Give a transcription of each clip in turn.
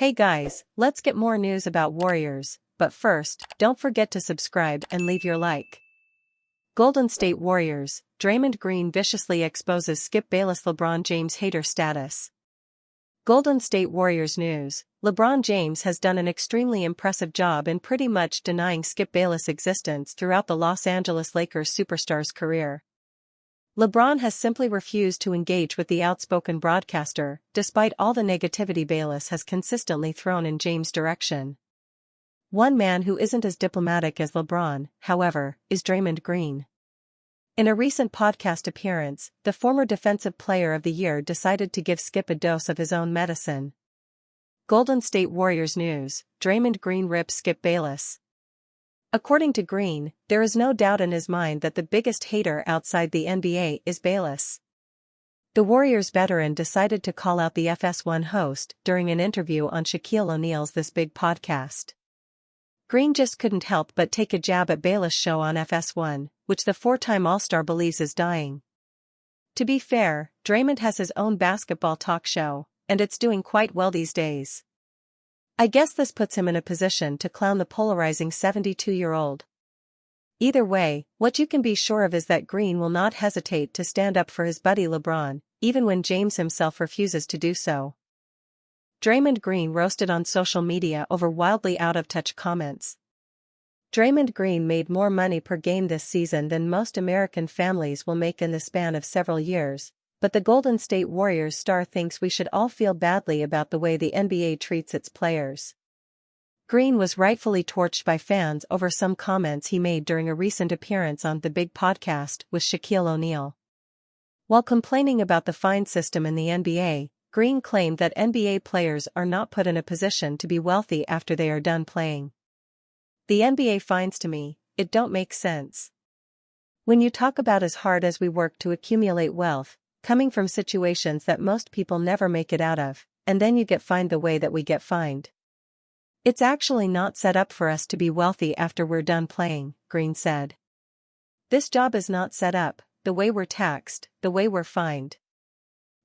Hey guys, let's get more news about Warriors, but first, don't forget to subscribe and leave your like. Golden State Warriors, Draymond Green viciously exposes Skip Bayless LeBron James hater status. Golden State Warriors news: LeBron James has done an extremely impressive job in pretty much denying Skip Bayless' existence throughout the Los Angeles Lakers superstar's career. LeBron has simply refused to engage with the outspoken broadcaster, despite all the negativity Bayless has consistently thrown in James' direction. One man who isn't as diplomatic as LeBron, however, is Draymond Green. In a recent podcast appearance, the former Defensive Player of the Year decided to give Skip a dose of his own medicine. Golden State Warriors news: Draymond Green rips Skip Bayless. According to Green, there is no doubt in his mind that the biggest hater outside the NBA is Bayless. The Warriors veteran decided to call out the FS1 host during an interview on Shaquille O'Neal's This Big podcast. Green just couldn't help but take a jab at Bayless' show on FS1, which the four-time All-Star believes is dying. To be fair, Draymond has his own basketball talk show, and it's doing quite well these days. I guess this puts him in a position to clown the polarizing 72-year-old. Either way, what you can be sure of is that Green will not hesitate to stand up for his buddy LeBron, even when James himself refuses to do so. Draymond Green roasted on social media over wildly out-of-touch comments. Draymond Green made more money per game this season than most American families will make in the span of several years. But the Golden State Warriors star thinks we should all feel badly about the way the NBA treats its players. Green was rightfully torched by fans over some comments he made during a recent appearance on The Big Podcast with Shaquille O'Neal. While complaining about the fine system in the NBA, Green claimed that NBA players are not put in a position to be wealthy after they are done playing. The NBA fines to me, it don't make sense. When you talk about as hard as we work to accumulate wealth, coming from situations that most people never make it out of, and then you get fined the way that we get fined. It's actually not set up for us to be wealthy after we're done playing, Green said. This job is not set up, the way we're taxed, the way we're fined.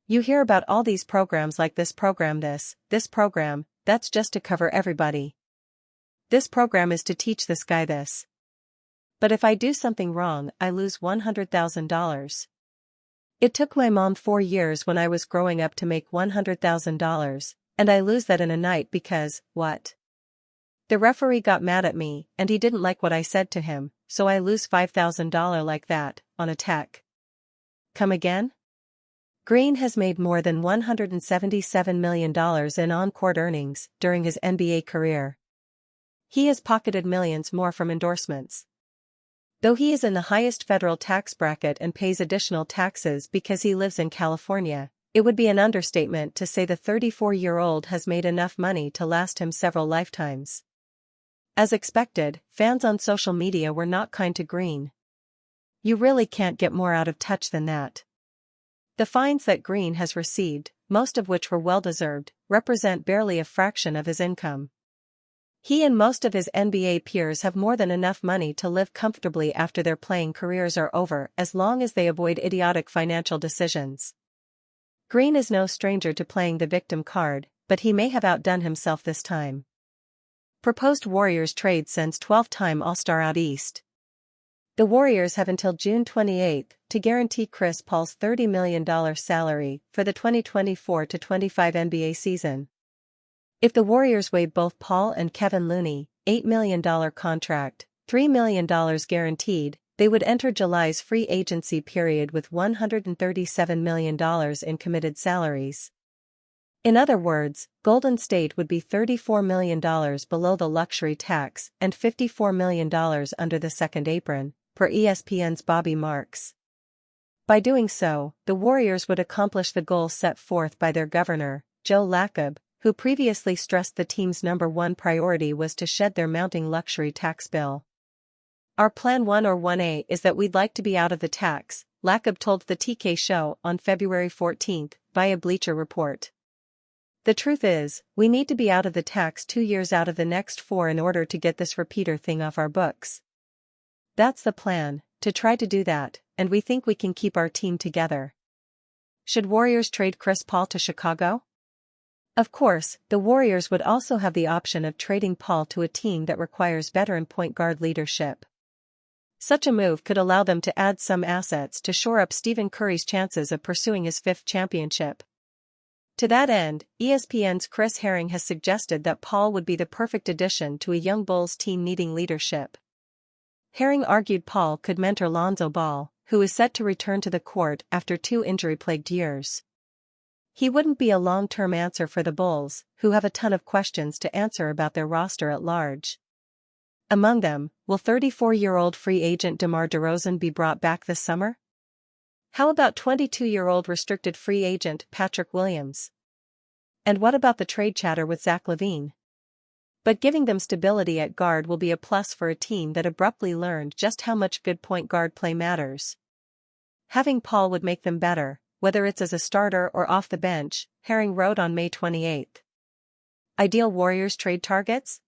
You hear about all these programs like this program, that's just to cover everybody. This program is to teach this guy this. But if I do something wrong, I lose $100,000. It took my mom 4 years when I was growing up to make $100,000, and I lose that in a night because, what? The referee got mad at me, and he didn't like what I said to him, so I lose $5,000 like that, on a tech. Come again? Green has made more than $177 million in on-court earnings during his NBA career. He has pocketed millions more from endorsements. Though he is in the highest federal tax bracket and pays additional taxes because he lives in California, it would be an understatement to say the 34-year-old has made enough money to last him several lifetimes. As expected, fans on social media were not kind to Green. You really can't get more out of touch than that. The fines that Green has received, most of which were well-deserved, represent barely a fraction of his income. He and most of his NBA peers have more than enough money to live comfortably after their playing careers are over as long as they avoid idiotic financial decisions. Green is no stranger to playing the victim card, but he may have outdone himself this time. Proposed Warriors trade sends 12-time All-Star out east. The Warriors have until June 28 to guarantee Chris Paul's $30 million salary for the 2024-25 NBA season. If the Warriors waive both Paul and Kevin Looney, $8 million contract, $3 million guaranteed, they would enter July's free agency period with $137 million in committed salaries. In other words, Golden State would be $34 million below the luxury tax and $54 million under the second apron, per ESPN's Bobby Marks. By doing so, the Warriors would accomplish the goal set forth by their governor, Joe Lacob, who previously stressed the team's number one priority was to shed their mounting luxury tax bill. Our Plan 1 or 1A is that we'd like to be out of the tax, Lacob told the TK Show on February 14 via Bleacher Report. The truth is, we need to be out of the tax 2 years out of the next 4 in order to get this repeater thing off our books. That's the plan, to try to do that, and we think we can keep our team together. Should Warriors trade Chris Paul to Chicago? Of course, the Warriors would also have the option of trading Paul to a team that requires veteran point guard leadership. Such a move could allow them to add some assets to shore up Stephen Curry's chances of pursuing his fifth championship. To that end, ESPN's Chris Herring has suggested that Paul would be the perfect addition to a young Bulls team needing leadership. Herring argued Paul could mentor Lonzo Ball, who is set to return to the court after 2 injury-plagued years. He wouldn't be a long-term answer for the Bulls, who have a ton of questions to answer about their roster at large. Among them, will 34-year-old free agent DeMar DeRozan be brought back this summer? How about 22-year-old restricted free agent Patrick Williams? And what about the trade chatter with Zach LaVine? But giving them stability at guard will be a plus for a team that abruptly learned just how much good point guard play matters. Having Paul would make them better, whether it's as a starter or off the bench, Herring wrote on May 28. Ideal Warriors trade targets?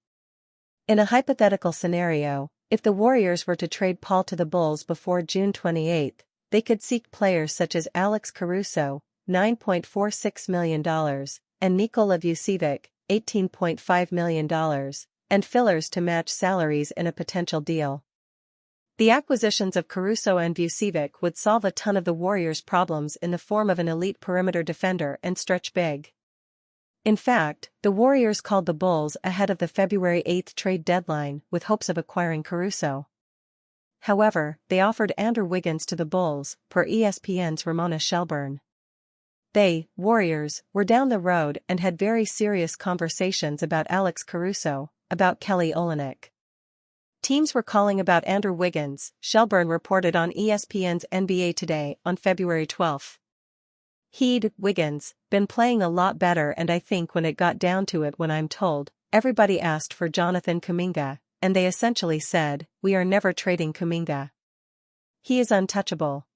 In a hypothetical scenario, if the Warriors were to trade Paul to the Bulls before June 28, they could seek players such as Alex Caruso, $9.46 million, and Nikola Vucevic, $18.5 million, and fillers to match salaries in a potential deal. The acquisitions of Caruso and Vucevic would solve a ton of the Warriors' problems in the form of an elite perimeter defender and stretch big. In fact, the Warriors called the Bulls ahead of the February 8 trade deadline with hopes of acquiring Caruso. However, they offered Andrew Wiggins to the Bulls, per ESPN's Ramona Shelburne. They, Warriors, were down the road and had very serious conversations about Alex Caruso, about Kelly Olynyk. Teams were calling about Andrew Wiggins, Shelburne reported on ESPN's NBA Today on February 12. He'd, Wiggins, been playing a lot better, and I think when it got down to it, when I'm told, everybody asked for Jonathan Kuminga, and they essentially said, we are never trading Kuminga. He is untouchable.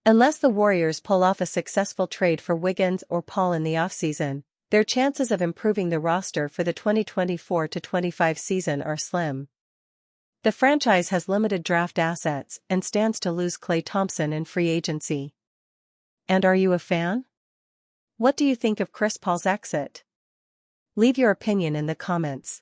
Unless the Warriors pull off a successful trade for Wiggins or Paul in the offseason, their chances of improving the roster for the 2024-25 season are slim. The franchise has limited draft assets and stands to lose Klay Thompson in free agency. And are you a fan? What do you think of Chris Paul's exit? Leave your opinion in the comments.